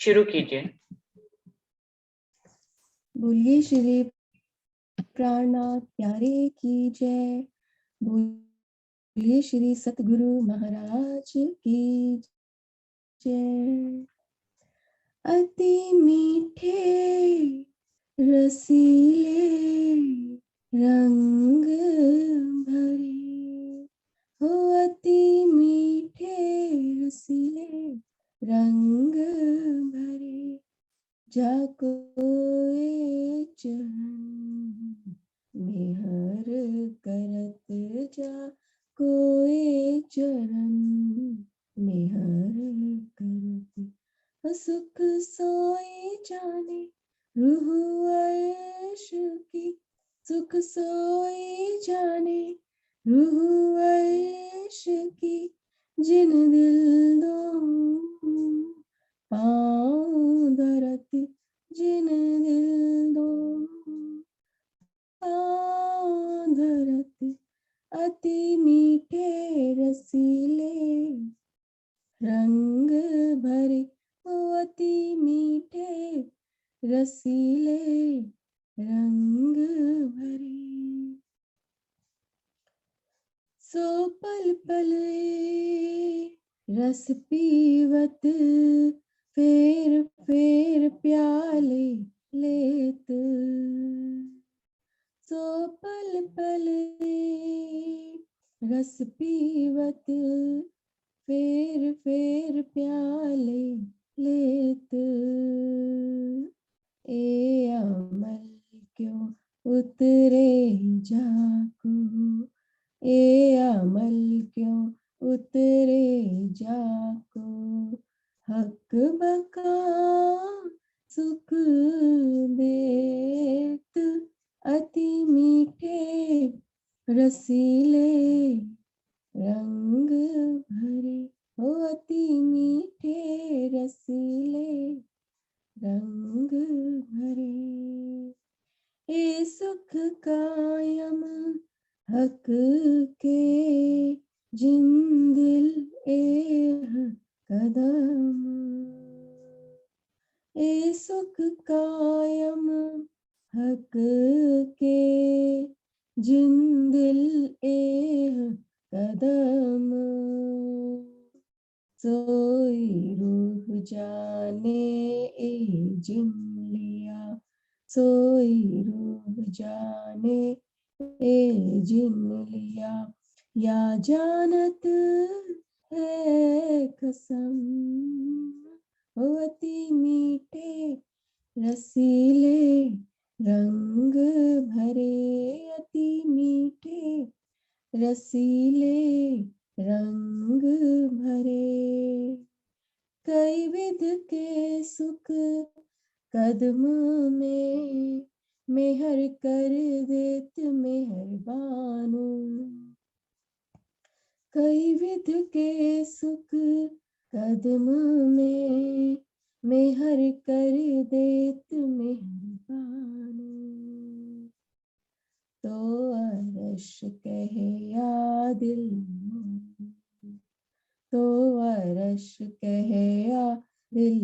शुरू कीजिए। बोलिए श्री प्राणनाथ प्यारे की जय। बोलिए श्री सतगुरु महाराज की जय। अति मीठे रसीले रंग भरे हो, अति मीठे रसीले रंग भरे, जाको चरण में हर करत, जाको चरण में हर करत, सुख सोई जाने रूह अर्श की, सुख सोई जाने रूह अर्श की, जिन दिल दो पाँव धरत, जिन दिल दो पाँव धरत, अति मीठे रसीले रंग भरे हो, अति मीठे रसीले रंग भरे। सो पल पल रस पीवत, फेर फेर प्याले लेत, सो पल पल रस पीवत, फेर फेर प्याले लेत, ए अमल क्यों उतरे जाको, ए अमल क्यों उतरे जाको, हक बका सुख देत, अति मीठे रसीले रंग भरे हो, अति मीठे रसीले रंग भरे। ए सुख कायम हक के, जिन दिल एह कदम, ए सुख कायम हक के, जिन दिल एह कदम, सोई रूह जाने ए जिन लिया, सोई रूह जाने ए जिन लिया, या जानत है कसम, हो अति मीठे रसीले रंग भरे, अति मीठे रसीले रंग भरे। कई विध के सुख कदम में, मेहर कर देत मेहरबानो, कई विध के सुख कदम में, मेहर कर देत मेहरबानो, तो अरश कहे या दिल, तो अरश कहे या दिल,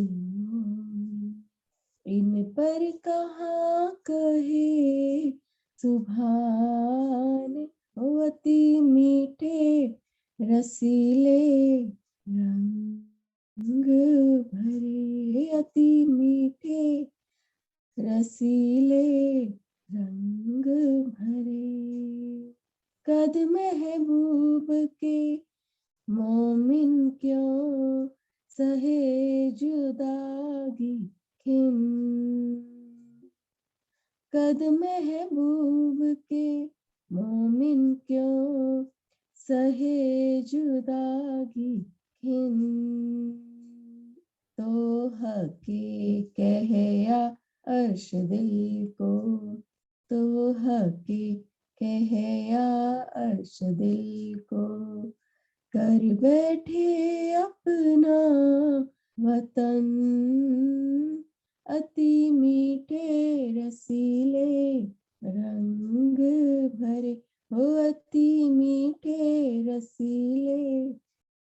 इन पर कहाँ कहे सुभान, हो अति मीठे रसीले रंग भरे, अति मीठे रसीले रंग भरे। कद महबूब के मोमिन क्यों सहे जुदागी खिन, कद महबूब के मोमिन क्यों सहे जुदागी खिन, तो हके कह या अर्श दिल को, तो हके कह या अर्श दिल को, कर बैठे अपना वतन, अति मीठे रसीले रंग भरे, हो अति मीठे रसीले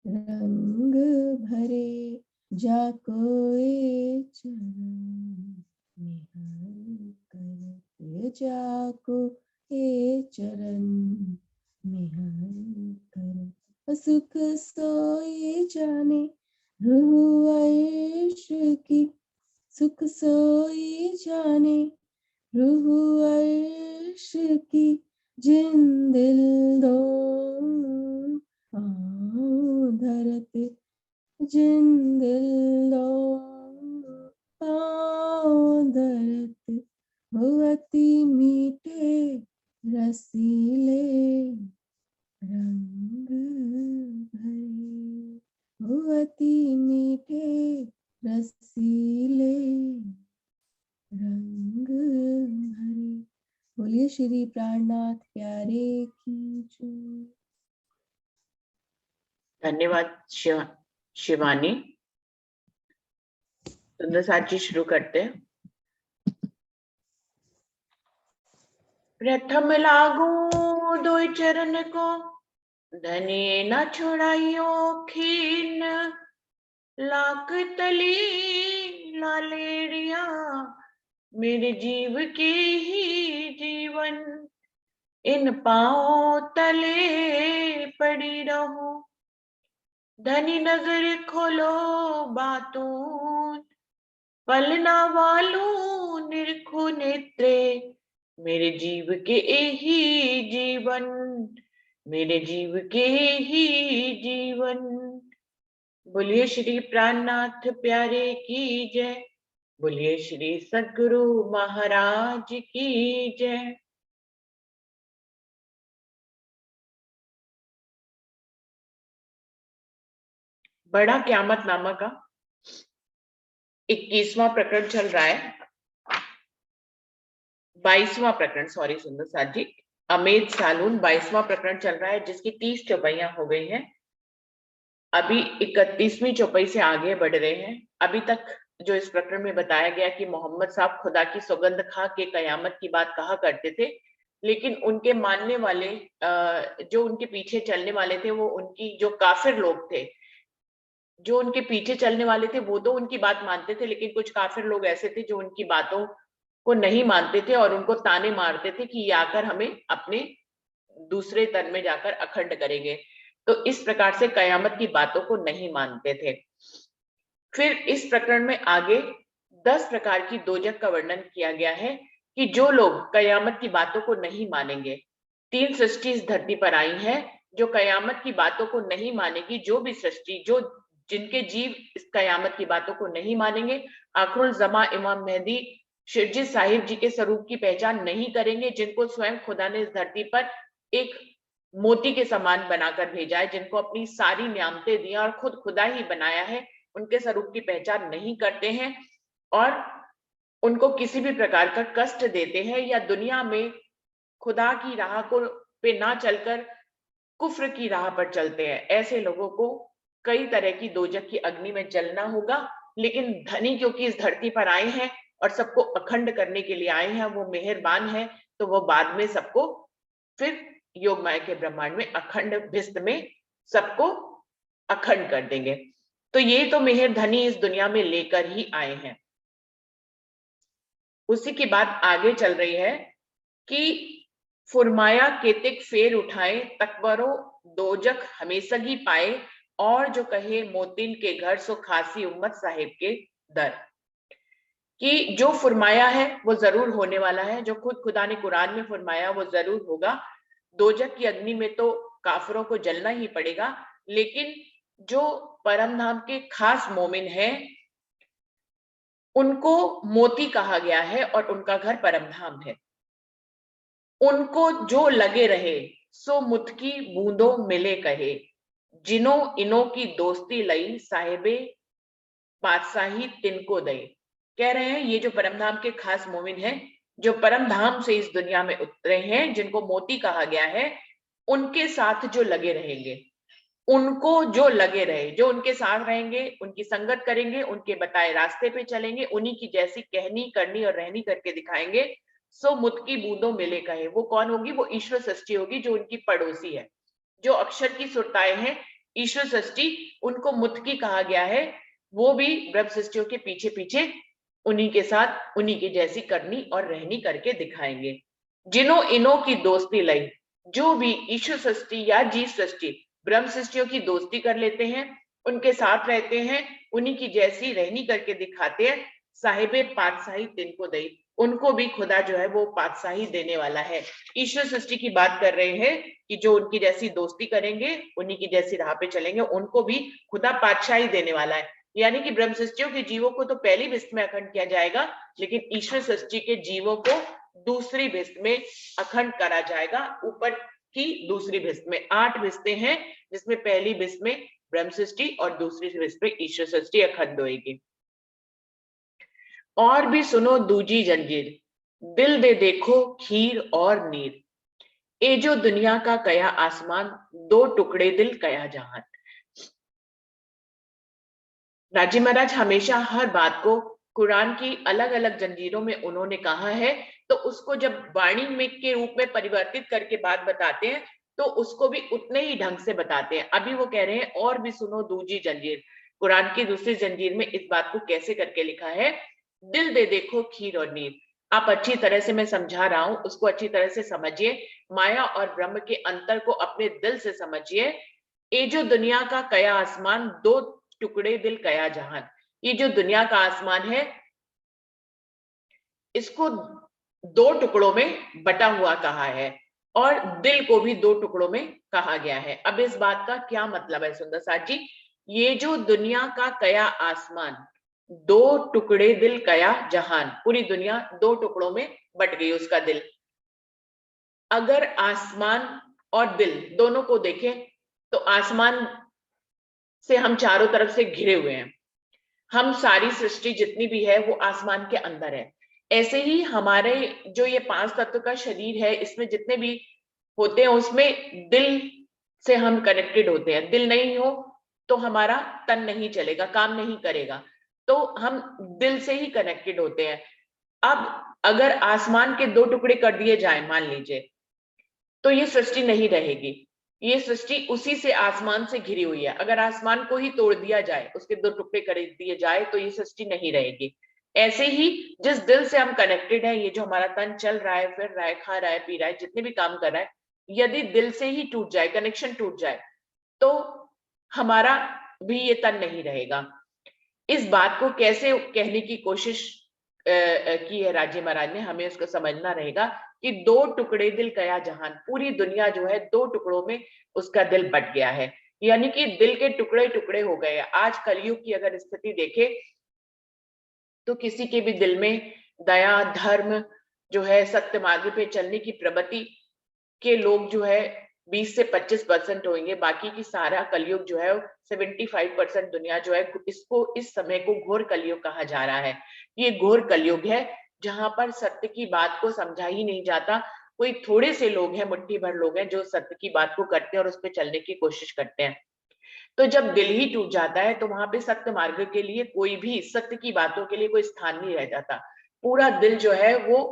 रंग भरे जाको ए चरण निहाल करत जाको ए चरण निहाल करत सुख सोई जाने रूह अर्श की सुख सोई जाने रूह अर्श की जिन दिल दो धरत जिन दिल दो धरत हो अति मीठे रसीले रंग भरे हो अति मीठे रसीले रंग भरे। बोलिए श्री प्राणनाथ प्यारे की जय। धन्यवाद शिवानी। सुंदर साथ जी शुरू करते हैं। प्रथम लागू दो चरण को धनी न छुड़ाइयो खीन लाख तली लालेरिया मेरे जीव के ही जीवन इन पांव तले पड़ी रहूं धनी नजर खोलो बातों पलना वालों निरखो नेत्रे मेरे जीव के ही जीवन मेरे जीव के ही जीवन। बोलिए श्री प्राणनाथ प्यारे की जय। बोलिए श्री सद्गुरु महाराज की जय। बड़ा क़यामत नामा का 21वां प्रकरण चल रहा है। 22वां प्रकरण, सॉरी सुंदर साथ जी, अमेध सालून 22वां प्रकरण चल रहा है जिसकी 30 चौपाइयां हो गई हैं। अभी 31वीं चौपाई से आगे बढ़ रहे हैं। अभी तक जो इस प्रकरण में बताया गया कि मोहम्मद साहब खुदा की सौगंध खा के कयामत की बात कहा करते थे, लेकिन उनके मानने वाले जो उनके पीछे चलने वाले थे, वो उनकी जो काफिर लोग थे, जो उनके पीछे चलने वाले थे, वो तो उनकी बात मानते थे, लेकिन कुछ काफिर लोग ऐसे थे जो उनकी बातों को नहीं मानते थे और उनको ताने मारते थे कि ये आकर हमें अपने दूसरे तन में जाकर अखंड करेंगे। तो इस प्रकार से कयामत की बातों को नहीं मानते थे। फिर इस प्रकरण में आगे 10 प्रकार की दोजख का वर्णन किया गया है कि जो लोग कयामत की बातों को नहीं मानेंगे। 3 सृष्टि इस धरती पर आई है जो कयामत की बातों को नहीं मानेगी। जो भी सृष्टि, जो जिनके जीव इस कयामत की बातों को नहीं मानेंगे, आखिरुल ज़मा इमाम मेहदी शिरजी साहिब जी के स्वरूप की पहचान नहीं करेंगे, जिनको स्वयं खुदा ने इस धरती पर एक मोती के समान बनाकर भेजा है, जिनको अपनी सारी नियामतें दी और खुद खुदा ही बनाया है, उनके स्वरूप की पहचान नहीं करते हैं और उनको किसी भी प्रकार का कष्ट देते हैं या दुनिया में खुदा की राह को पे ना चलकर कुफ्र की राह पर चलते हैं, ऐसे लोगों को कई तरह की दोजख की अग्नि में जलना होगा। लेकिन धनी क्योंकि इस धरती पर आए हैं और सबको अखंड करने के लिए आए हैं, वो मेहरबान है, तो वो बाद में सबको फिर योग माया के ब्रह्मांड में अखंड भिस्त में सबको अखंड कर देंगे। तो ये तो मेहर धनी इस दुनिया में लेकर ही आए हैं। उसी की बात आगे चल रही है कि फुरमाया केतिक फेर उठाए तकबरो दोजख हमेशगी पाए और जो कहे मोतिन के घर सो खासी उम्मत साहिब के दर। कि जो फुरमाया है वो जरूर होने वाला है, जो खुद खुदा ने कुरान में फुरमाया वो जरूर होगा। दोजख की अग्नि में तो काफिरों को जलना ही पड़ेगा, लेकिन जो परम धाम के खास मोमिन हैं उनको मोती कहा गया है और उनका घर परम धाम है। उनको जो लगे रहे सो मुथ की बूंदों मिले कहे, जिनो इनो की दोस्ती लई साहिबे बादशाही तिनको दे। कह रहे हैं ये जो परम धाम के खास मोमिन हैं, जो परम धाम से इस दुनिया में उतरे हैं, जिनको मोती कहा गया है, उनके साथ जो लगे रहेंगे, उनको जो लगे रहे, जो उनके साथ रहेंगे, उनकी संगत करेंगे, उनके बताए रास्ते पे चलेंगे, उन्हीं की जैसी कहनी करनी और रहनी करके दिखाएंगे, सो मुद की बूंदों मिले कहे। वो कौन होगी? वो ईश्वर सृष्टि होगी जो उनकी पड़ोसी है, जो अक्षर की सुरताएं हैं, ईश्वर सृष्टि उनको मुत्की कहा गया है, वो भी ब्रह्म सृष्टियों के पीछे पीछे उन्हीं के साथ उन्हीं की जैसी करनी और रहनी करके दिखाएंगे। जिन्हों इन्हों की दोस्ती लई, जो भी ईश्वर सृष्टि या जीव सृष्टि ब्रह्म सृष्टियों की दोस्ती कर लेते हैं, उनके साथ रहते हैं, उन्हीं की जैसी रहनी करके दिखाते हैं, साहिबे पातशाही तिनको दई, उनको भी खुदा जो है वो पातशाही देने वाला है। ईश्वर सृष्टि की बात कर रहे हैं कि जो उनकी जैसी दोस्ती करेंगे, उन्हीं की जैसी राह पे चलेंगे, उनको भी खुदा पातशाही देने वाला है। यानी कि ब्रह्म सृष्टियों के जीवों को तो पहली भिस्त में अखंड किया जाएगा, लेकिन ईश्वर सृष्टि के जीवों को दूसरी भिस्त में अखंड करा जाएगा। ऊपर की दूसरी भिस्त में 8 भिस्तें हैं, जिसमें पहली भिस्त में ब्रह्म सृष्टि और दूसरी भिस्त में ईश्वर सृष्टि अखंड होगी। और भी सुनो दूजी जंजीर, दिल दे देखो खीर और नीर, ए जो दुनिया का कया आसमान, दो टुकड़े दिल कया जहान। राजी महाराज हमेशा हर बात को कुरान की अलग अलग जंजीरों में उन्होंने कहा है, तो उसको जब वाणी में के रूप में परिवर्तित करके बात बताते हैं तो उसको भी उतने ही ढंग से बताते हैं। अभी वो कह रहे हैं और भी सुनो दूजी जंजीर, कुरान की दूसरी जंजीर में इस बात को कैसे करके लिखा है, दिल दे देखो खीर और नीर। आप अच्छी तरह से मैं समझा रहा हूं, उसको अच्छी तरह से समझिए, माया और ब्रह्म के अंतर को अपने दिल से समझिए। ये जो दुनिया का कया आसमान, दो टुकड़े दिल कया जहान, ये जो दुनिया का आसमान है इसको दो टुकड़ों में बटा हुआ कहा है और दिल को भी दो टुकड़ों में कहा गया है। अब इस बात का क्या मतलब है सुंदर साथ जी, ये जो दुनिया का कया आसमान, दो टुकड़े दिल कया जहान, पूरी दुनिया दो टुकड़ों में बट गई उसका दिल। अगर आसमान और दिल दोनों को देखें तो आसमान से हम चारों तरफ से घिरे हुए हैं, हम सारी सृष्टि जितनी भी है वो आसमान के अंदर है। ऐसे ही हमारे जो ये 5 तत्व का शरीर है, इसमें जितने भी होते हैं उसमें दिल से हम कनेक्टेड होते हैं। दिल नहीं हो तो हमारा तन नहीं चलेगा, काम नहीं करेगा, तो हम दिल से ही कनेक्टेड होते हैं। अब अगर आसमान के दो टुकड़े कर दिए जाए मान लीजिए, तो ये सृष्टि नहीं रहेगी, ये सृष्टि उसी से आसमान से घिरी हुई है। अगर आसमान को ही तोड़ दिया जाए, उसके दो टुकड़े कर दिए जाए, तो ये सृष्टि नहीं रहेगी। ऐसे ही जिस दिल से हम कनेक्टेड है, ये जो हमारा तन चल रहा है, फिर रहा है, खा रहा है, पी रहा है, जितने भी काम कर रहा है, यदि दिल से ही टूट जाए, कनेक्शन टूट जाए, तो हमारा भी ये तन नहीं रहेगा। इस बात को कैसे कहने की कोशिश की है राजी महाराज ने, हमें उसको समझना रहेगा कि दो टुकड़े दिल कया जहान, पूरी दुनिया जो है दो टुकड़ों में उसका दिल बट गया है, यानी कि दिल के टुकड़े टुकड़े हो गए। आज कलयुग की अगर स्थिति देखे तो किसी के भी दिल में दया, धर्म जो है, सत्य मार्ग पे चलने की प्रवृत्ति के लोग जो है 20 से 25% होंगे, बाकी की सारा कलयुग जो है 75% दुनिया जो है, इसको इस समय को घोर कलयुग कहा जा रहा है। ये घोर कलयुग है जहां पर सत्य की बात को समझा ही नहीं जाता। कोई थोड़े से लोग हैं, मुट्ठी भर लोग हैं जो सत्य की बात को करते हैं और उस पर चलने की कोशिश करते हैं। तो जब दिल ही टूट जाता है तो वहां पे सत्य मार्ग के लिए कोई भी, सत्य की बातों के लिए कोई स्थान नहीं रह जाता। पूरा दिल जो है वो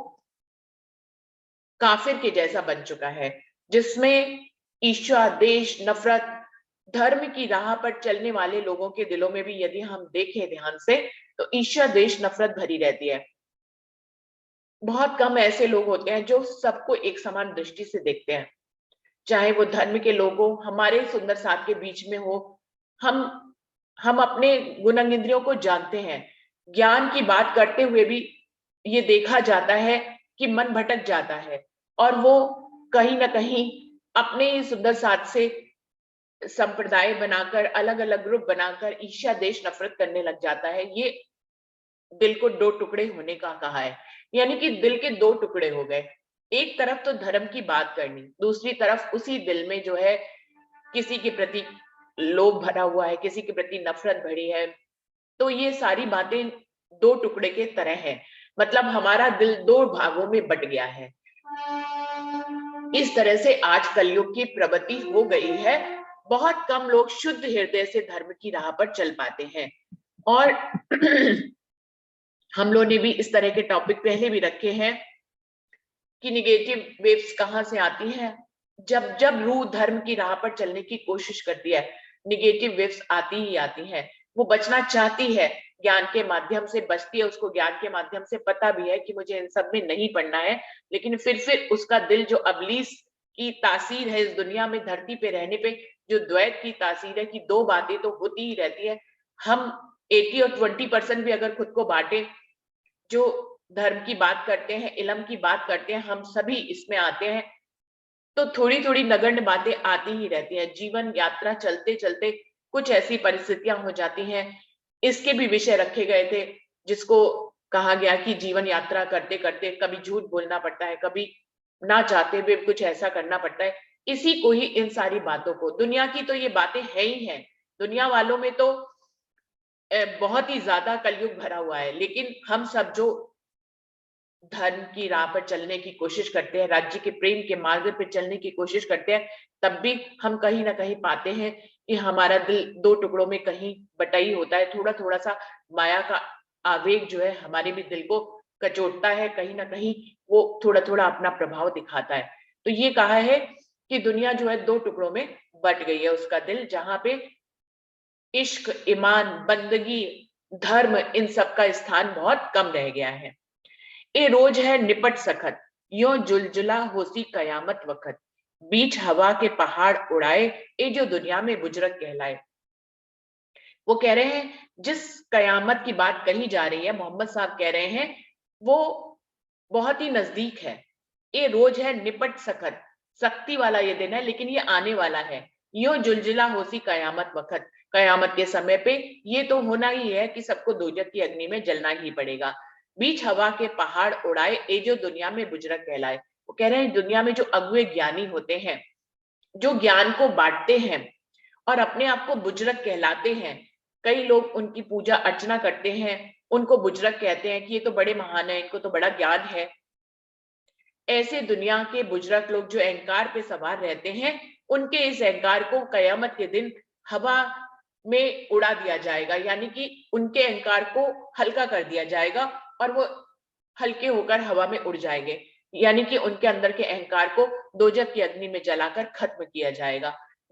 काफिर के जैसा बन चुका है, जिसमें ईर्ष्या, देश, नफरत, धर्म की राह पर चलने वाले लोगों के दिलों में भी यदि हम देखें ध्यान से तो ईर्ष्या, देश, नफरत भरी रहती है। बहुत कम ऐसे लोग होते हैं जो सबको एक समान दृष्टि से देखते हैं, चाहे वो धर्म के लोग हो, हमारे सुंदर साथ के बीच में हो। हम अपने गुण इंद्रियों को जानते हैं, ज्ञान की बात करते हुए भी ये देखा जाता है कि मन भटक जाता है और वो कहीं ना कहीं अपने ही सुंदर साथ से संप्रदाय बनाकर, अलग अलग ग्रुप बनाकर ईर्ष्या, देश, नफरत करने लग जाता है। ये दिल को दो टुकड़े होने का कहा है, यानी कि दिल के दो टुकड़े हो गए। एक तरफ तो धर्म की बात करनी, दूसरी तरफ उसी दिल में जो है किसी के प्रति लोभ भरा हुआ है, किसी के प्रति नफरत भरी है। तो ये सारी बातें दो टुकड़े के तरह है, मतलब हमारा दिल दो भागों में बट गया है। इस तरह से आज कलयुग की प्रवृत्ति हो गई है। बहुत कम लोग शुद्ध हृदय से धर्म की राह पर चल पाते हैं। और हम लोग ने भी इस तरह के टॉपिक पहले भी रखे हैं कि निगेटिव वेव्स कहां से आती हैं, जब जब रूह धर्म की राह पर चलने की कोशिश करती है, निगेटिव वेव्स आती ही आती हैं। वो बचना चाहती है, ज्ञान के माध्यम से बचती है, उसको ज्ञान के माध्यम से पता भी है कि मुझे इन सब में नहीं पड़ना है, लेकिन फिर उसका दिल जो अबलीस की तासीर है इस दुनिया में, धरती पे रहने पे, जो द्वैत की तासीर है कि दो बातें तो होती ही रहती है। हम 80 और 20% भी अगर खुद को बांटे, जो धर्म की बात करते हैं, इल्म की बात करते हैं, हम सभी इसमें आते हैं, तो थोड़ी थोड़ी नगण्य बातें आती ही रहती हैं। जीवन यात्रा चलते चलते कुछ ऐसी परिस्थितियां हो जाती हैं। इसके भी विषय रखे गए थे, जिसको कहा गया कि जीवन यात्रा करते करते कभी झूठ बोलना पड़ता है, कभी ना चाहते हुए कुछ ऐसा करना पड़ता है। इसी को ही, इन सारी बातों को, दुनिया की तो ये बातें है ही हैं। दुनिया वालों में तो बहुत ही ज्यादा कलयुग भरा हुआ है, लेकिन हम सब जो धर्म की राह पर चलने की कोशिश करते हैं, राज्य के प्रेम के मार्ग पर चलने की कोशिश करते हैं, तब भी हम कहीं ना कहीं पाते हैं कि हमारा दिल दो टुकड़ों में कहीं बटाई होता है। थोड़ा थोड़ा सा माया का आवेग जो है हमारे भी दिल को कचोटता है, कहीं ना कहीं वो थोड़ा थोड़ा अपना प्रभाव दिखाता है। तो ये कहा है कि दुनिया जो है दो टुकड़ों में बट गई है, उसका दिल, जहां पे इश्क, ईमान, बंदगी, धर्म, इन सब का स्थान बहुत कम रह गया है। ए रोज है निपट सखत, यो जुलजुला होसी कयामत वखत, बीच हवा के पहाड़ उड़ाए, ए जो दुनिया में बुजरक कहलाए। वो कह रहे हैं, जिस कयामत की बात कही जा रही है, मोहम्मद साहब कह रहे हैं, वो बहुत ही नजदीक है। ये रोज है निपट सखत, सख्ती वाला ये दिन है, लेकिन ये आने वाला है। यो जुलजुला होसी कयामत वक्त, कयामत के समय पे ये तो होना ही है कि सबको दोजख की अग्नि में जलना ही पड़ेगा। बीच हवा के पहाड़ उड़ाए, ए जो दुनिया में बुजरक कहलाए। वो कह रहे हैं, दुनिया में जो अगुए ज्ञानी होते हैं, जो ज्ञान को बांटते हैं और अपने आप को बुजरक कहलाते हैं, कई लोग उनकी पूजा अर्चना करते हैं, उनको बुजरक कहते हैं कि ये तो बड़े महान है, इनको तो बड़ा ज्ञान है। ऐसे दुनिया के बुजरक लोग जो अहंकार पे सवार रहते हैं, उनके इस अहंकार को कयामत के दिन हवा में उड़ा दिया जाएगा, यानी कि उनके अहंकार को हल्का कर दिया जाएगा और वो हल्के होकर हवा में उड़ जाएंगे, यानी कि उनके अंदर के अहंकार को दोजख की अग्नि में जलाकर खत्म किया जाएगा।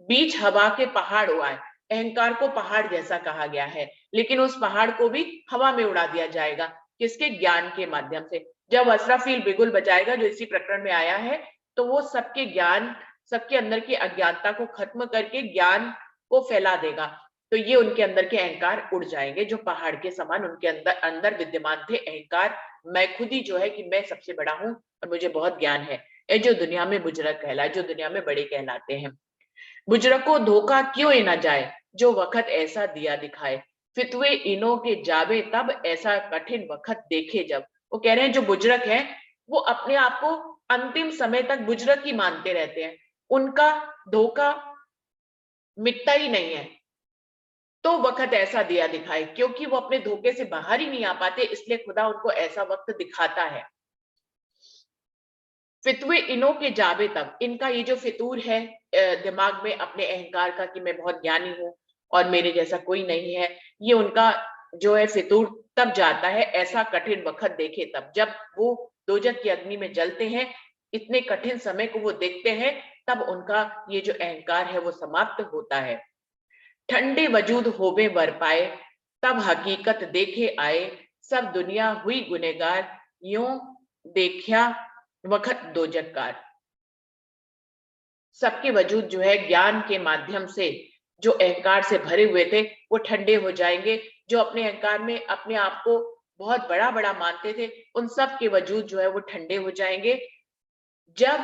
बीच हवा के पहाड़ उड़ाए, अहंकार को पहाड़ जैसा कहा गया है, लेकिन उस पहाड़ को भी हवा में उड़ा दिया जाएगा। किसके? ज्ञान के माध्यम से। जब असराफील बिगुल बजाएगा, जो इसी प्रकरण में आया है, तो वो सबके ज्ञान, सबके अंदर की अज्ञानता को खत्म करके ज्ञान को फैला देगा। तो ये उनके अंदर के अहंकार उड़ जाएंगे, जो पहाड़ के समान उनके अंदर अंदर विद्यमान थे अहंकार। मैं खुद ही जो है कि मैं सबसे बड़ा हूं और मुझे बहुत ज्ञान है, ये जो दुनिया में बुजरक कहलाए, जो दुनिया में बड़े कहलाते हैं। बुजरक को धोखा क्यों ना जाए, जो वक्त ऐसा दिया दिखाए, फितवे इनो के जावे तब, ऐसा कठिन वक्त देखे जब। वो कह रहे हैं, जो बुजरक है वो अपने आप को अंतिम समय तक बुजरक ही मानते रहते हैं, उनका धोखा मिटता ही नहीं है। तो वक्त ऐसा दिया दिखाए, क्योंकि वो अपने धोखे से बाहर ही नहीं आ पाते, इसलिए खुदा उनको ऐसा वक्त दिखाता है। फितवे इनो के जावे तब, इनका ये जो फितूर है दिमाग में अपने अहंकार का कि मैं बहुत ज्ञानी हूं और मेरे जैसा कोई नहीं है, ये उनका जो है फितूर तब जाता है, ऐसा कठिन वक्त देखे तब, जब वो दोजख की अग्नि में जलते हैं, इतने कठिन समय को वो देखते हैं, तब उनका ये जो अहंकार है वो समाप्त होता है। ठंडे वजूद होवे वर पाए, तब हकीकत देखे आए, सब दुनिया हुई गुनेगार, यूं देखा वक्त दोजखकार। सबके वजूद जो है ज्ञान के माध्यम से, जो अहंकार से भरे हुए थे, वो ठंडे हो जाएंगे। जो अपने अहंकार में अपने आप को बहुत बड़ा बड़ा मानते थे, उन सब के वजूद जो है वो ठंडे हो जाएंगे। जब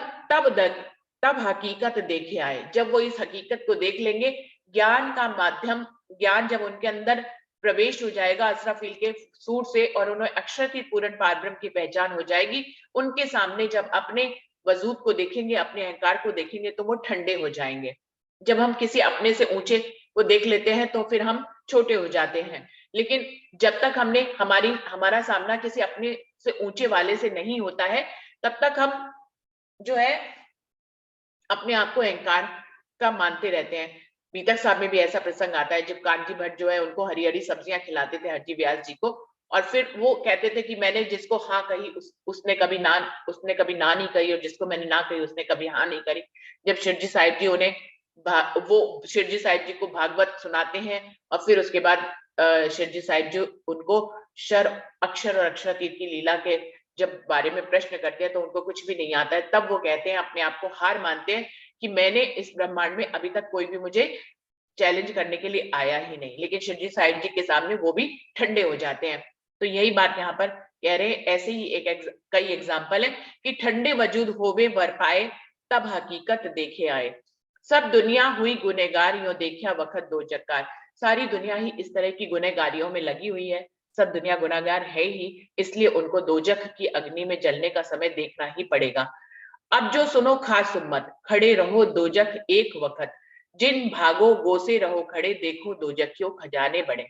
तब हकीकत देखे आए, जब वो इस हकीकत को देख लेंगे, ज्ञान का माध्यम, ज्ञान जब उनके अंदर प्रवेश हो जाएगा असराफील के सूर से, और उन्हें अक्षर पूर्ण पारब्रह्म की पहचान हो जाएगी, उनके सामने जब अपने वजूद को देखेंगे, अपने अहंकार को देखेंगे, तो वो ठंडे हो जाएंगे। जब हम किसी अपने से ऊंचे को देख लेते हैं, तो फिर हम छोटे हो जाते हैं, लेकिन जब तक हमारा सामना किसी अपने से ऊंचे वाले से नहीं होता है, तब तक हम जो है अपने आप को अहंकार का मानते रहते हैं। बीतक साहब में भी ऐसा प्रसंग आता है, जब कानजी भट्ट जो है उनको हरी हरी सब्जियां खिलाते थे, हरजी व्यास जी को, और फिर वो कहते थे कि मैंने जिसको हाँ कही उसने कभी ना नहीं कही, और जिसको मैंने ना कही उसने कभी हाँ नहीं करी। जब शिवजी साहिब जी उन्हें वो शिरजी साहिब जी को भागवत सुनाते हैं और फिर उसके बाद शिरजी साहिब जी उनको अक्षर और अक्षरातीत की लीला के जब बारे में प्रश्न करते हैं तो उनको कुछ भी नहीं आता है। तब वो कहते हैं, अपने आप को हार मानते हैं कि मैंने इस ब्रह्मांड में अभी तक कोई भी मुझे चैलेंज करने के लिए आया ही नहीं। लेकिन शिवजी साहिब जी के सामने वो भी ठंडे हो जाते हैं। तो यही बात यहाँ पर कह रहे हैं। ऐसे ही कई एग्जाम्पल है कि ठंडे वजूद होवे वर पाए, तब हकीकत देखे आए। सब दुनिया हुई गुनहगार, यो देखा वक्त दो जक्कार। सारी दुनिया ही इस तरह की गुनहगारियों में लगी हुई है। सब दुनिया गुनहगार है ही, इसलिए उनको दोजख की अग्नि में जलने का समय देखना ही पड़ेगा। अब जो सुनो खास उम्मत, खड़े रहो दोजख एक वक्त। जिन भागो गो से रहो खड़े, देखो दोजखियों खजाने बड़े।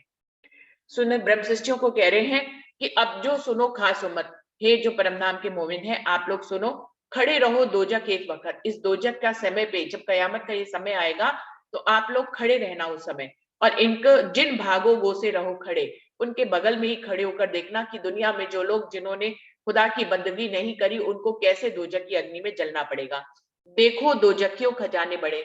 सुने ब्रह्मशिष्टियों को कह रहे हैं कि अब जो सुनो खास उम्मत, हे जो परम नाम के मोमिन हैं, आप लोग सुनो, खड़े रहो दोजख एक वक्त। इस दोजख का समय पे, जब कयामत का ये समय आएगा तो आप लोग खड़े रहना उस समय। और इनको जिन भागो गो से रहो खड़े, उनके बगल में ही खड़े होकर देखना कि दुनिया में जो लोग जिन्होंने खुदा की बंदगी नहीं करी, उनको कैसे दोजख की अग्नि में जलना पड़ेगा। देखो दोजखियों खजाने बड़े।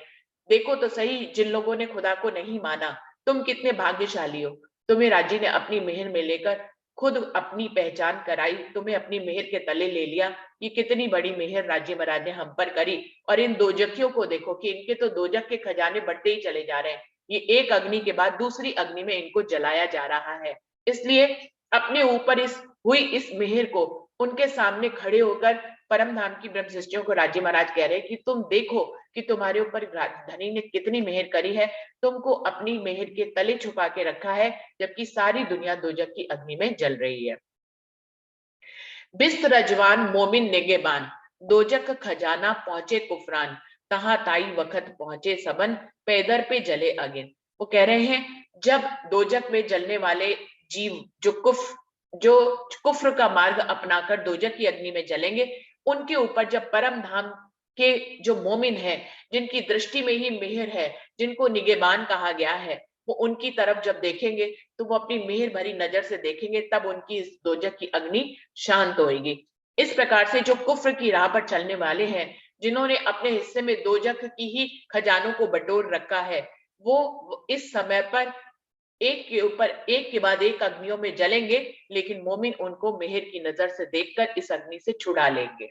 देखो तो सही, जिन लोगों ने खुदा को नहीं माना, तुम कितने भाग्यशाली हो। तुम्हें राज्य ने अपनी मेहर में लेकर खुद अपनी पहचान कराई, तुम्हें अपनी मेहर के तले ले लिया। ये कितनी बड़ी मेहर राज्य महाराज ने हम पर करी। और इन दोजखियों को देखो कि इनके तो दोजख के खजाने बढ़ते ही चले जा रहे हैं। ये एक अग्नि के बाद दूसरी अग्नि में इनको जलाया जा रहा है। इसलिए अपने ऊपर इस मेहर को उनके सामने खड़े होकर परम धाम की ब्रह्मशिष्टियों को राज्य महाराज कह रहे हैं कि तुम देखो कि तुम्हारे ऊपर धनी ने कितनी मेहर करी है। तुमको अपनी मेहर के तले छुपा के रखा है, जबकि सारी दुनिया दोजख की अग्नि में जल रही है। बिस्त रजवान मोमिन निगेबान, दोजख खजाना पहुंचे कुफरान। तहां ताई वक्त पहुंचे सबन, पैदर पे जले अगिन। वो कह रहे हैं, जब दोजख में जलने वाले जीव जो कुफ्र का मार्ग अपनाकर दोजख की अग्नि में जलेंगे, उनके ऊपर जब परम धाम के जो मोमिन है, जिनकी दृष्टि में ही मेहर है, जिनको निगेबान कहा गया है, वो उनकी तरफ जब देखेंगे तो वो अपनी मेहर भरी नजर से देखेंगे, तब उनकी इस दोजख की अग्नि शांत होगी। इस प्रकार से जो कुफ्र की राह पर चलने वाले हैं, जिन्होंने अपने हिस्से में दोजख की ही खजानों को बटोर रखा है, वो इस समय पर एक के ऊपर एक के बाद एक अग्नियों में जलेंगे, लेकिन मोमिन उनको मेहर की नजर से देखकर इस अग्नि से छुड़ा लेंगे।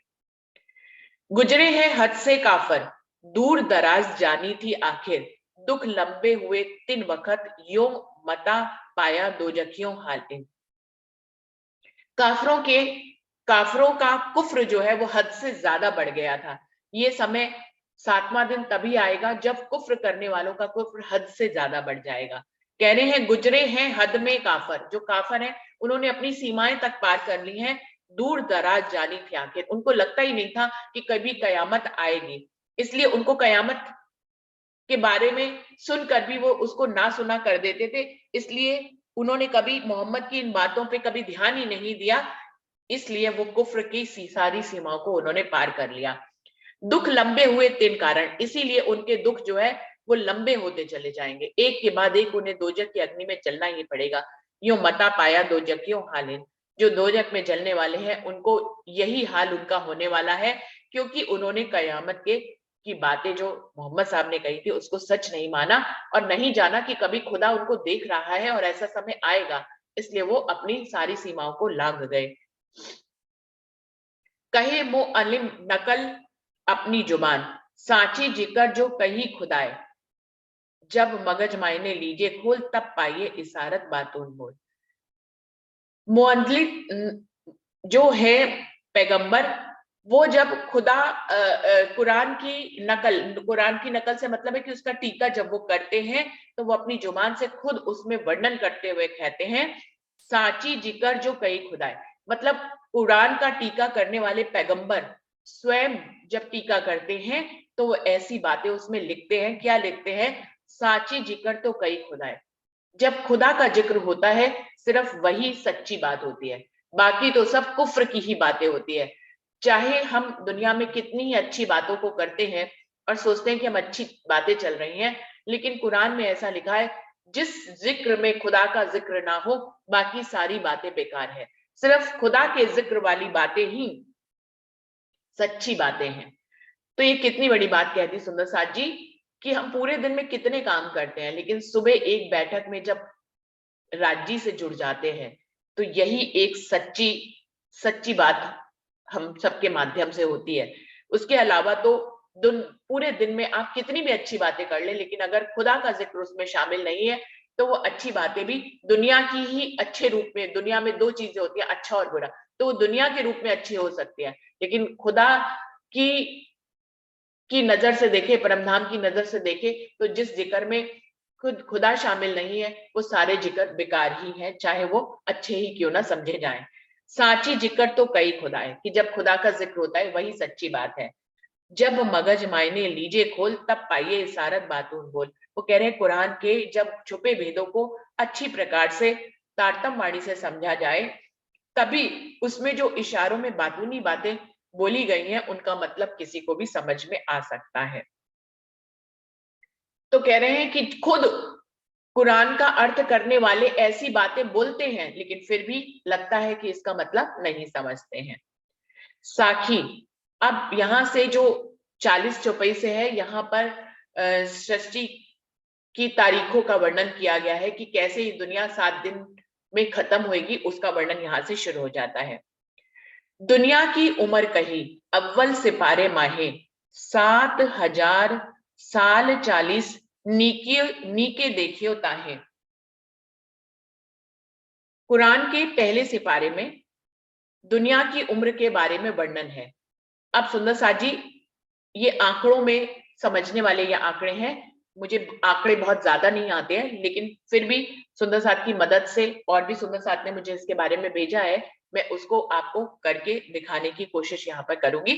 गुजरे हैं हद से काफर, दूर दराज जानी थी आखिर। दुख लंबे हुए तिन वक्त, यो मता पाया दोजखियों हालिन। काफरों का कुफ्र जो है वो हद से ज्यादा बढ़ गया था। ये समय 7वां दिन तभी आएगा जब कुफ्र करने वालों का कुफ्र हद से ज्यादा बढ़ जाएगा। कह रहे हैं गुजरे हैं हद में काफर, जो काफर हैं उन्होंने अपनी सीमाएं तक पार कर ली हैं। दूर दराज जानी थी आखिर, उनको लगता ही नहीं था कि कभी कयामत आएगी, इसलिए उनको कयामत के बारे में सुनकर भी वो उसको ना सुना कर देते थे। इसलिए उन्होंने कभी मोहम्मद की इन बातों पे कभी ध्यान ही नहीं दिया, इसलिए वो कुफ्र की सारी सीमाओं को उन्होंने पार कर लिया। दुख लंबे हुए तीन कारण, इसीलिए उनके दुख जो है वो लंबे होते चले जाएंगे, एक के बाद एक उन्हें दोजख की अग्नि में जलना ही पड़ेगा। यूं मता पाया दोजखियों हालिन, जो दोजख में जलने वाले हैं उनको यही हाल उनका होने वाला है, क्योंकि उन्होंने कयामत के की बातें जो मोहम्मद साहब ने कही थी उसको सच नहीं माना और नहीं जाना कि कभी खुदा उनको देख रहा है और ऐसा समय आएगा, इसलिए वो अपनी सारी सीमाओं को लांघ गए। कहे मो अलिम नकल अपनी जुबान, सांची जिकर जो कही खुदाए। जब मगज मायने लीजिए खोल, तब पाइए इशारत बातून बोल। मुअल्लिम जो है पैगंबर, वो जब खुदा कुरान की नकल से मतलब है कि उसका टीका जब वो करते हैं तो वो अपनी जुबान से खुद उसमें वर्णन करते हुए कहते हैं, सांची जिकर जो कई खुदाए। मतलब कुरान का टीका करने वाले पैगंबर स्वयं जब टीका करते हैं तो वो ऐसी बातें उसमें लिखते हैं। क्या लिखते हैं? सांची जिकर तो कई खुदाए। जब खुदा का जिक्र होता है सिर्फ वही सच्ची बात होती है, बाकी तो सब कुफ्र की ही बातें होती है। चाहे हम दुनिया में कितनी ही अच्छी बातों को करते हैं और सोचते हैं कि हम अच्छी बातें चल रही हैं, लेकिन कुरान में ऐसा लिखा है, जिस जिक्र में खुदा का जिक्र ना हो बाकी सारी बातें बेकार है, सिर्फ खुदा के जिक्र वाली बातें ही सच्ची बातें हैं। तो ये कितनी बड़ी बात कहती सुंदर साथ जी कि हम पूरे दिन में कितने काम करते हैं, लेकिन सुबह एक बैठक में जब राज्य से जुड़ जाते हैं तो यही एक सच्ची बात हम सबके माध्यम से होती है। उसके अलावा तो पूरे दिन में आप कितनी भी अच्छी बातें कर ले, लेकिन अगर खुदा का जिक्र उसमें शामिल नहीं है तो वो अच्छी बातें भी दुनिया की ही अच्छे रूप में, दुनिया में दो चीजें होती है, अच्छा और बुरा, तो वो दुनिया के रूप में अच्छी हो सकती है, लेकिन खुदा की नजर से देखे, परमधाम की नजर से देखे तो जिस जिक्र में खुदा शामिल नहीं है वो सारे जिक्र बेकार ही है, चाहे वो अच्छे ही क्यों ना समझे जाएं। साची जिक्र तो कई खुदा है, कि जब खुदा का जिक्र होता है वही सच्ची बात है। जब मगज मायने लीजे खोल तब पाइए इशारत बातून बोल। वो कह रहे हैं कुरान के जब छुपे भेदों को अच्छी प्रकार से तारतम वाणी से समझा जाए, तभी उसमें जो इशारों में बातूनी बातें बोली गई हैं उनका मतलब किसी को भी समझ में आ सकता है। तो कह रहे हैं कि खुद कुरान का अर्थ करने वाले ऐसी बातें बोलते हैं लेकिन फिर भी लगता है कि इसका मतलब नहीं समझते हैं। साखी, अब यहां से जो 40 चौपाई से है, यहाँ पर सृष्टि की तारीखों का वर्णन किया गया है कि कैसे ये दुनिया 7 दिन में खत्म होगी, उसका वर्णन यहाँ से शुरू हो जाता है। दुनिया की उम्र कही अव्वल सिपारे माहे 7,000 साल 40 नीके देखियो ताहे। कुरान के पहले सिपारे में दुनिया की उम्र के बारे में वर्णन है। अब सुंदर साथ जी, ये आंकड़ों में समझने वाले ये आंकड़े हैं, मुझे आंकड़े बहुत ज्यादा नहीं आते हैं, लेकिन फिर भी सुंदर साथ की मदद से, और भी सुंदर साथ ने मुझे इसके बारे में भेजा है, मैं उसको आपको करके दिखाने की कोशिश यहाँ पर करूंगी।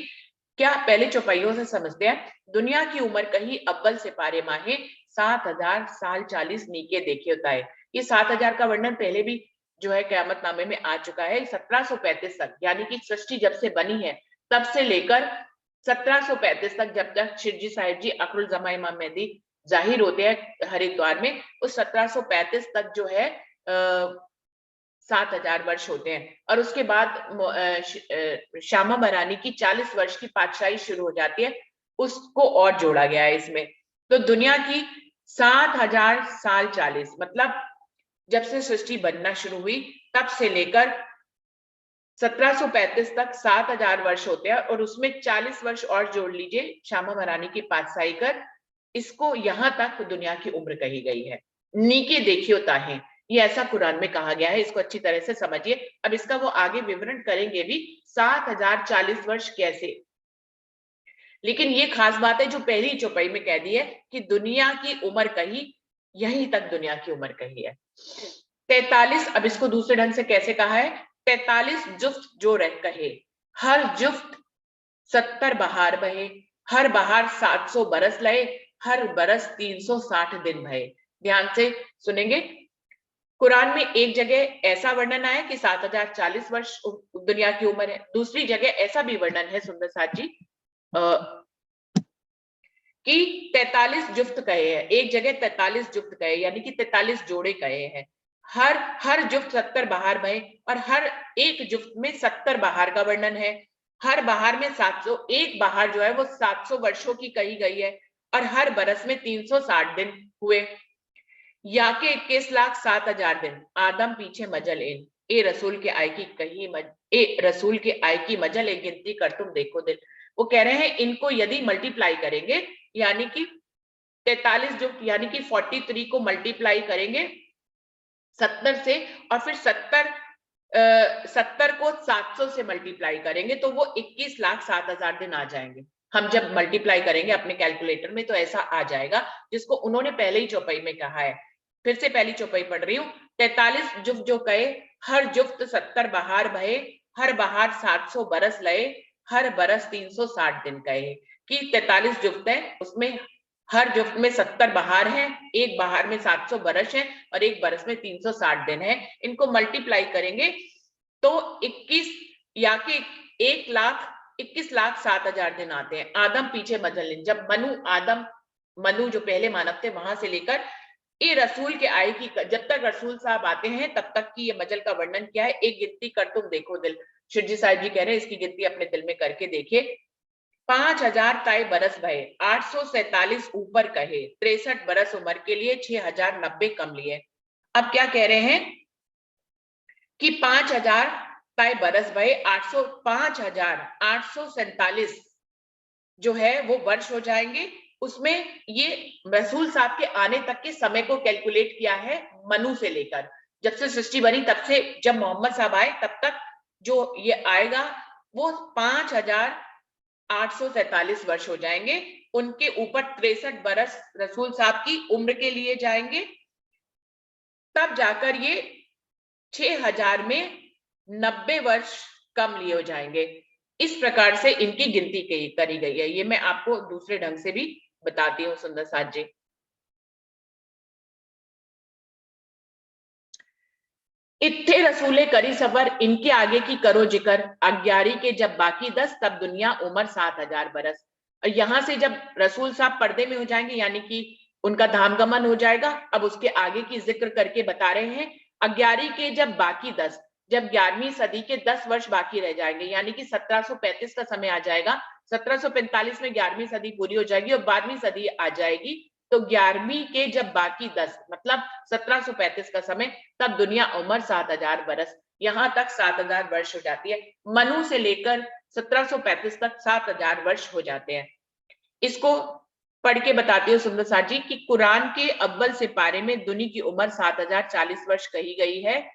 क्या पहले चौपाइयों से समझते हैं। दुनिया की उम्र कही अव्वल सिपारे माहे 7,000 साल 40 नीके देखे होता है। ये 7,000 का वर्णन पहले भी जो है क़यामत नामे में आ चुका है। 1735 तक, यानी कि सृष्टि जब से बनी है तब से लेकर 1735 तक, जब तक शिरजी साहिब जी अकरुल जमा इमाम मेहदी जाहिर होते हैं हरिद्वार में, उस 1735 तक जो है 7,000 वर्ष होते हैं। और उसके बाद श्यामा बरानी की 40 वर्ष की पातशाही शुरू हो जाती है, उसको और जोड़ा गया है इसमें। तो दुनिया की 7,000 साल 40, मतलब जब से सृष्टि बनना शुरू हुई तब से लेकर 1735 तक 7,000 वर्ष होते हैं, और उसमें 40 वर्ष और जोड़ लीजिए श्यामा महारानी की पातशाही कर, इसको यहां तक दुनिया की उम्र कही गई है। नीके देखियो ताहे, ये ऐसा कुरान में कहा गया है, इसको अच्छी तरह से समझिए। अब इसका वो आगे विवरण करेंगे भी, 7,040 वर्ष कैसे। लेकिन ये खास बात है जो पहली चौपाई में कह दी है कि दुनिया की उम्र कही, यहीं तक दुनिया की उम्र कही है। 43, अब इसको दूसरे ढंग से कैसे कहा है, 43 जुफ्त जो रह कहे, हर जुफ्त 70 बहार बहे, हर बहार 700 बरस लए, हर बरस 360 दिन भये। ध्यान से सुनेंगे। कुरान में एक जगह ऐसा वर्णन आया कि 7,040 वर्ष दुनिया की उम्र है, दूसरी जगह ऐसा भी वर्णन है सुंदर साथ जी कि 43 जुफ्त कहे हैं। एक जगह 43 जुफ्त कहे, यानी कि 43 जोड़े कहे हैं। हर जुफ्त 70 बहार में, और हर एक जुफ्त में 70 बहार का वर्णन है। हर बहार में 700, एक बहार जो है वो 700 वर्षों की कही गई है, और हर बरस में 360 दिन हुए। या के 21,07,000 दिन आदम पीछे मजल इन, ए रसूल के आय की कही ए रसूल के आय की मजल एक गिनती कर तुम देखो दिल। वो कह रहे हैं इनको यदि मल्टीप्लाई करेंगे, यानी कि 43 जो, यानी कि 43 को मल्टीप्लाई करेंगे 70 से, और फिर 70 को 700 से मल्टीप्लाई करेंगे तो वो 21,07,000 दिन आ जाएंगे। हम जब मल्टीप्लाई करेंगे अपने कैलकुलेटर में तो ऐसा आ जाएगा, जिसको उन्होंने पहले ही चौपाई में कहा है। फिर से पहली चौपाई पढ़ रही हूँ। 43 जुफ्त जो कहे, हर जुफ्त 70 बहार बहे, हर बहार 700 बरस लए, हर बरस 360 दिन कहे। कि 43 जुफ्त है, उसमें हर जुफ्त में 70 बहार है, एक बहार में 700 बरस है, और एक बरस में 360 दिन है। इनको मल्टीप्लाई करेंगे तो 21 या कि 1,21,07,000 दिन आते हैं। आदम पीछे मजल, जब मनु जो पहले मानव थे वहां से लेकर ये रसूल के आय की, जब तक रसूल साहब आते हैं तब तक की ये मजल का वर्णन किया है। एक गिनती कर तुम देखो दिल, शिरजी साहिब जी कह रहे हैं इसकी गिनती अपने दिल में करके देखिए। 5000 तय बरस भये, 847 ऊपर कहे, 63 बरस उम्र के लिए 6090 कम लिए। अब क्या कह रहे हैं कि 5000 तय बरस भये, 5847 जो है वो वर्ष हो जाएंगे। उसमें ये रसूल साहब के आने तक के समय को कैलकुलेट किया है मनु से लेकर, जब से सृष्टि बनी तब से जब मोहम्मद साहब आए तब तक जो ये आएगा वो 5847 वर्ष हो जाएंगे। उनके ऊपर 63 बरस रसूल साहब की उम्र के लिए जाएंगे, तब जाकर ये 6000 में 90 वर्ष कम लिए हो जाएंगे। इस प्रकार से इनकी गिनती करी गई है। ये मैं आपको दूसरे ढंग से भी बताती हूँ सुंदर साथ जी। इत्थे रसूले करी सबर, इनके आगे की करो जिक्र, 11 के जब बाकी 10 तब दुनिया उम्र 7000 बरस। यहां से जब रसूल साहब पर्दे में हो जाएंगे यानी कि उनका धामगमन हो जाएगा, अब उसके आगे की जिक्र करके बता रहे हैं 11 के जब बाकी 10, जब 11वीं सदी के 10 वर्ष बाकी रह जाएंगे यानी कि 1735 का समय आ जाएगा। 1745 में 11वीं सदी पूरी हो जाएगी और 12वीं सदी आ जाएगी, तो 11वीं के जब बाकी 10 मतलब 1735 का समय, तब दुनिया उम्र 7000 बरस। यहां तक 7000 वर्ष हो जाती है। मनु से लेकर 1735 तक 7000 वर्ष हो जाते हैं। इसको पढ़ के बताती हूँ सुंदर साथ जी कि कुरान के अव्वल सिपारे में दुनिया की उम्र 7040 वर्ष कही गई है,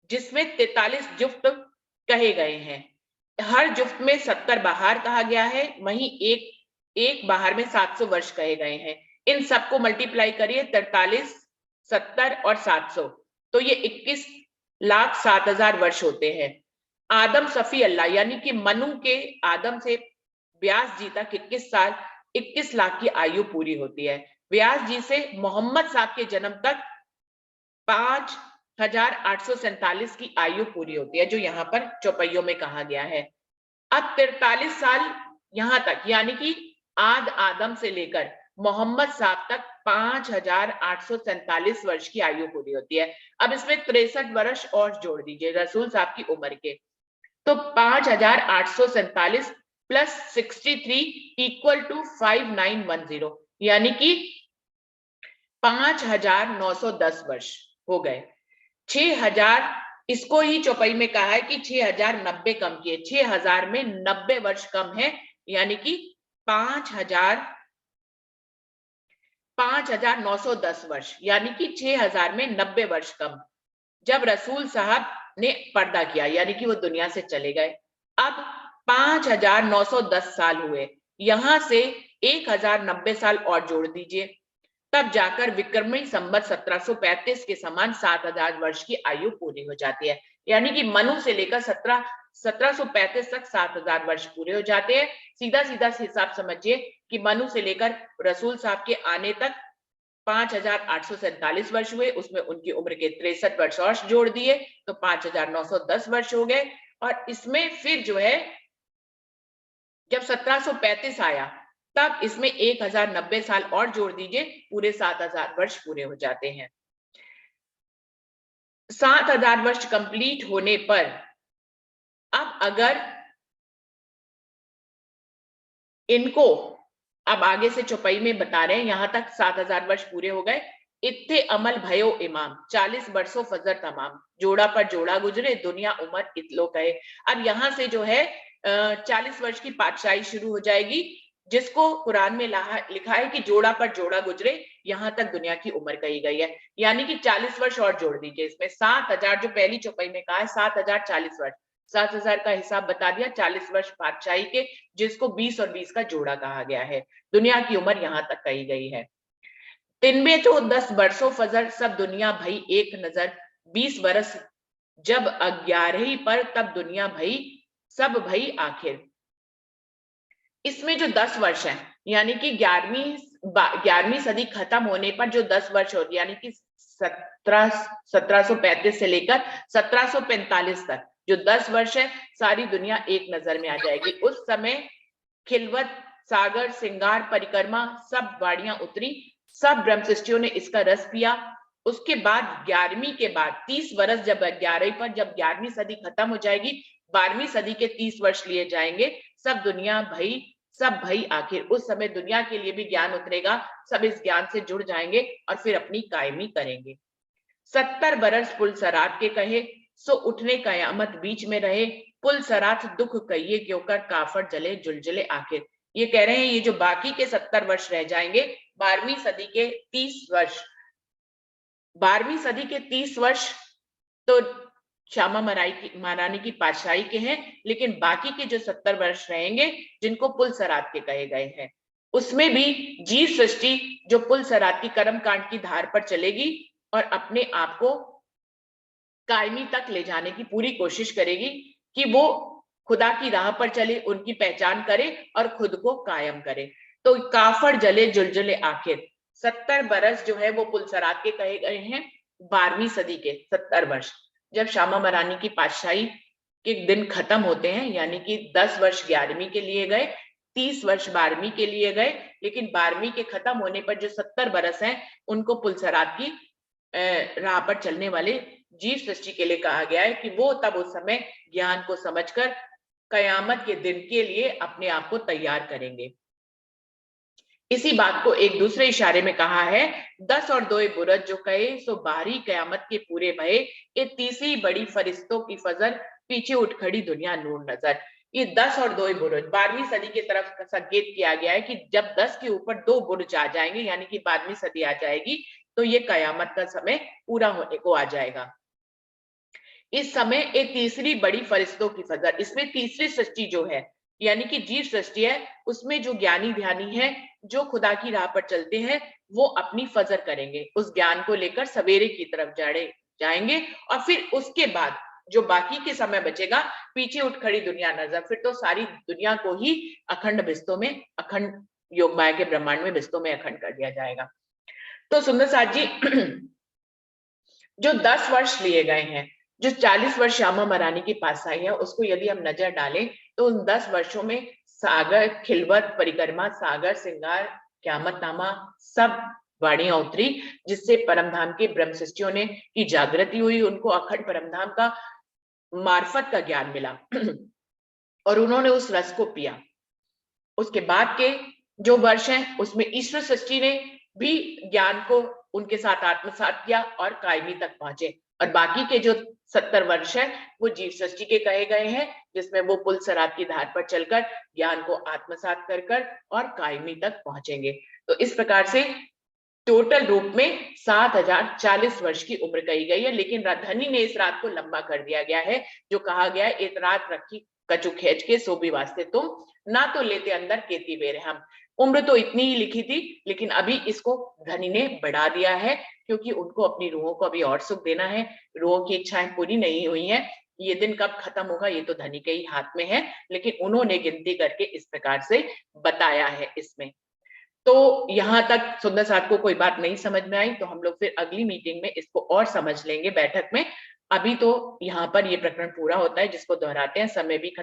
जिसमें 43 जुफ्त कहे गए हैं। हर जुफ्त में 70 बहार कहा गया है, वहीं एक बहार में 700 वर्ष कहे गए हैं। इन सबको मल्टीप्लाई करिए, 43, 70 और 700, तो ये 21,07,000 वर्ष होते हैं। आदम सफी अल्लाह यानी कि मनु के आदम से व्यास जी तक 21 साल 21 लाख की आयु पूरी होती है। व्यास जी से मोहम्मद साहब के जन्म तक 5847 की आयु पूरी होती है, जो यहाँ पर चौपाइयों में कहा गया है। अब 43 साल यहां तक यानी कि आदम से लेकर मोहम्मद साहब तक 5847 वर्ष की आयु पूरी होती है। अब इसमें 63 वर्ष और जोड़ दीजिए रसूल साहब की उम्र के, तो 5847 प्लस 63 इक्वल टू 5910 यानी कि 5910 वर्ष हो गए। 6000 इसको ही चौपाई में कहा है कि 6090 कम किए, 6000 में 90 वर्ष कम है यानी कि 5910 वर्ष यानी कि 6000 में 90 वर्ष कम, जब रसूल साहब ने पर्दा किया यानी कि वो दुनिया से चले गए। अब 5910 साल हुए, यहां से 1090 साल और जोड़ दीजिए, तब जाकर विक्रमी संवत 1735 के समान 7000 वर्ष की आयु पूरी हो जाती है। यानी कि मनु से लेकर 1735 तक 7000 वर्ष पूरे हो जाते हैं। सीधा सीधा हिसाब समझिए कि मनु से लेकर रसूल साहब के आने तक 5847 वर्ष हुए, उसमें उनकी उम्र के 63 वर्ष और जोड़ दिए तो 5910 वर्ष हो गए। और इसमें फिर जो है जब 1735 आया तब इसमें 1090 साल और जोड़ दीजिए, पूरे 7000 वर्ष पूरे हो जाते हैं। 7000 वर्ष कंप्लीट होने पर अब अगर इनको अब आगे से चौपाई में बता रहे हैं, यहां तक 7000 वर्ष पूरे हो गए। इत्थे अमल भयो इमाम, 40 वर्षों फजर तमाम, जोड़ा पर जोड़ा गुजरे दुनिया उम्र इतलो कहे। अब यहां से जो है 40 वर्ष की पातशाही शुरू हो जाएगी, जिसको कुरान में लिखा है कि जोड़ा पर जोड़ा गुजरे, यहां तक दुनिया की उम्र कही गई है। यानी कि 40 वर्ष और जोड़ दीजिए इसमें, 7000 जो पहली चौपाई में कहा है 7040 वर्ष, 7000 का हिसाब बता दिया, 40 वर्ष बादशाही के, जिसको 20 और 20 का जोड़ा कहा गया है। दुनिया की उम्र यहां तक कही गई है। तिनबे तो 10 बरसों फजर, सब दुनिया भई एक नजर, 20 बरस जब 11 पर तब दुनिया भई सब भई आखिर। इसमें जो 10 वर्ष है यानी कि 11वीं सदी खत्म होने पर जो 10 वर्ष होती है यानी कि 1735 से लेकर 1745 तक जो 10 वर्ष है, सारी दुनिया एक नजर में आ जाएगी। उस समय खिलवत, सागर, सिंगार, परिक्रमा सब वाड़ियां उतरी, सब ब्रह्मशिष्टियों ने इसका रस पिया। उसके बाद 11वीं के बाद 30 वर्ष, जब 11 पर जब 11वीं सदी खत्म हो जाएगी, 12वीं सदी के 30 वर्ष लिए जाएंगे, सब दुनिया भई सब भई आखिर। उस समय दुनिया के लिए भी ज्ञान उतरेगा, सब इस ज्ञान से जुड़ जाएंगे और फिर अपनी कायमी करेंगे। 70 बरस पुल सरात के कहे, सो उठने कयामत बीच में रहे, पुल सरात दुख कहिए क्यों कर, काफर जले जुलजुले आखिर। ये कह रहे हैं ये जो बाकी के 70 वर्ष रह जाएंगे, 12वीं सदी के 30 वर्ष, 12वीं सदी के 30 वर्ष तो श्यामा महारानी की पातशाही के हैं, लेकिन बाकी के जो 70 वर्ष रहेंगे जिनको पुल सरात के कहे गए हैं, उसमें भी जीव सृष्टि जो पुल सरात की कर्म कांड की धार पर चलेगी और अपने आप को कायमी तक ले जाने की पूरी कोशिश करेगी कि वो खुदा की राह पर चले, उनकी पहचान करे और खुद को कायम करे। तो काफर जले जुलजुले आखिर, 70 बरस जो है वो पुल सरात के कहे गए हैं, 12वीं सदी के 70 वर्ष। जब श्यामा महारानी की पातशाही के दिन खत्म होते हैं, यानी कि 10 वर्ष 11वीं के लिए गए, 30 वर्ष 12वीं के लिए गए, लेकिन 12वीं के खत्म होने पर जो 70 बरस हैं उनको पुल सरात की राह पर चलने वाले जीव सृष्टि के लिए कहा गया है कि वो तब उस समय ज्ञान को समझकर कयामत के दिन के लिए अपने आप को तैयार करेंगे। इसी बात को एक दूसरे इशारे में कहा है, 10 और 2 बुरज जो कहे, सो बाहरी कयामत के पूरे भये, ये तीसरी बड़ी फरिश्तों की फजर, पीछे उठ खड़ी दुनिया नूर नजर। ये 10 और 2 बुरज 12वीं सदी की तरफ संकेत किया गया है कि जब 10 के ऊपर 2 बुरज आ जाएंगे, यानी कि 12वीं सदी आ जाएगी, तो ये कयामत का समय पूरा होने को आ जाएगा। इस समय एक तीसरी बड़ी फरिश्तों की फजर, इसमें तीसरी सृष्टि जो है यानी कि जीव सृष्टि है, उसमें जो ज्ञानी ध्यानी है, जो खुदा की राह पर चलते हैं, वो अपनी फजर करेंगे, उस ज्ञान को लेकर सवेरे की तरफ जाएंगे और फिर उसके बाद जो बाकी के समय बचेगा, पीछे उठ खड़ी दुनिया नजर, फिर तो सारी दुनिया को ही अखंड बिस्तों में, अखंड योग माया के ब्रह्मांड में बिस्तों में अखंड कर दिया जाएगा। तो सुंदर साथ जी जो 10 वर्ष लिए गए हैं, जो 40 वर्ष श्यामा महारानी की पातशाही है, उसको यदि हम नजर डालें तो उन 10 वर्षों में सागर, खिलवत, परिक्रमा, सागर, श्रृंगार, क्यामतनामा सब वाणियां उतरी, जिससे परमधाम के ब्रह्म सृष्टियों ने की जागृति हुई, उनको अखंड परमधाम का मार्फत का ज्ञान मिला और उन्होंने उस रस को पिया। उसके बाद के जो वर्ष हैं उसमें ईश्वर सृष्टि ने भी ज्ञान को उनके साथ आत्मसात किया और कायमी तक पहुंचे, और बाकी के जो 70 वर्ष है वो जीव सृष्टि के कहे गए हैं, जिसमें वो पुल सरात की धार पर चलकर ज्ञान को आत्मसात कर और कायमी तक पहुंचेंगे। तो इस प्रकार से टोटल रूप में 7040 वर्ष की उम्र कही गई है, लेकिन धनी ने इस रात को लंबा कर दिया गया है, जो कहा गया है, एक रात रखी कचू खेच के, सो भी वास्ते तुम ना तो लेते अंदर केती बेर हम। उम्र तो इतनी ही लिखी थी, लेकिन अभी इसको धनी ने बढ़ा दिया है, क्योंकि उनको अपनी रूहों को अभी और सुख देना है, रूहों की इच्छाएं पूरी नहीं हुई हैं। ये दिन कब खत्म होगा ये तो धनी के ही हाथ में है, लेकिन उन्होंने गिनती करके इस प्रकार से बताया है इसमें। तो यहाँ तक सुंदर साहब को कोई बात नहीं समझ में आई, तो हम लोग फिर अगली मीटिंग में इसको और समझ लेंगे बैठक में। अभी तो यहाँ पर ये प्रकरण पूरा होता है, जिसको दोहराते हैं, समय भी